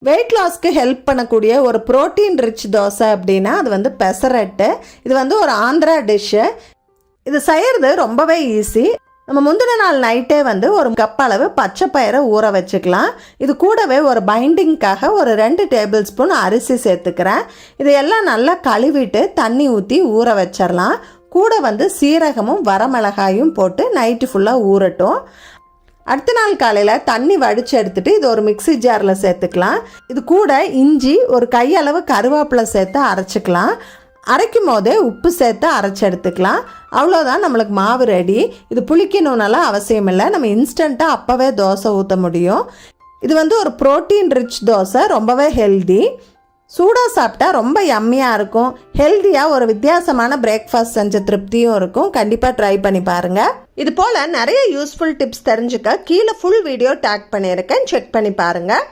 Wait லாஸ்க்கு help பண்ணக்கூடிய ஒரு protein rich dosa அப்படின்னா அது வந்து பெசரட்டு. இது வந்து ஒரு ஆந்திரா டிஷ்ஷு. இது செய்கிறது ரொம்பவே ஈஸி. நம்ம முந்தின நாள் நைட்டே வந்து ஒரு கப் அளவு பச்சை பயிரை ஊற வச்சுக்கலாம். இது கூடவே ஒரு பைண்டிங்காக ஒரு 2 டேபிள் ஸ்பூன் அரிசி சேர்த்துக்கிறேன். இதையெல்லாம் நல்லா கழுவிட்டு தண்ணி ஊற்றி ஊற வச்சிடலாம். கூட வந்து சீரகமும் வரமிளகாயும் போட்டு நைட்டு ஃபுல்லாக ஊறட்டும். அடுத்த நாள் காலையில் தண்ணி வடித்து எடுத்துகிட்டு இது ஒரு மிக்சி ஜாரில் சேர்த்துக்கலாம். இது கூட இஞ்சி ஒரு கையளவு கருவேப்பிலை சேர்த்து அரைச்சிக்கலாம். அரைக்கும் போதே உப்பு சேர்த்து அரைச்சி எடுத்துக்கலாம். அவ்வளோதான், நம்மளுக்கு மாவு ரெடி. இது புளிக்கணும்னால அவசியம் இல்லை. நம்ம இன்ஸ்டண்ட்டாக அப்போவே தோசை ஊற்ற முடியும். இது வந்து ஒரு ப்ரோட்டீன் ரிச் தோசை, ரொம்பவே ஹெல்தி. சூடாக சாப்பிட்டா ரொம்ப யம்மியாக இருக்கும். ஹெல்த்தியாக ஒரு வித்தியாசமான பிரேக்ஃபாஸ்ட் செஞ்ச திருப்தியும் இருக்கும். கண்டிப்பாக ட்ரை பண்ணி பாருங்கள். இது போல் நிறைய யூஸ்ஃபுல் டிப்ஸ் தெரிஞ்சுக்க கீழே ஃபுல் வீடியோ டேக் பண்ணியிருக்கேன், செக் பண்ணி பாருங்கள்.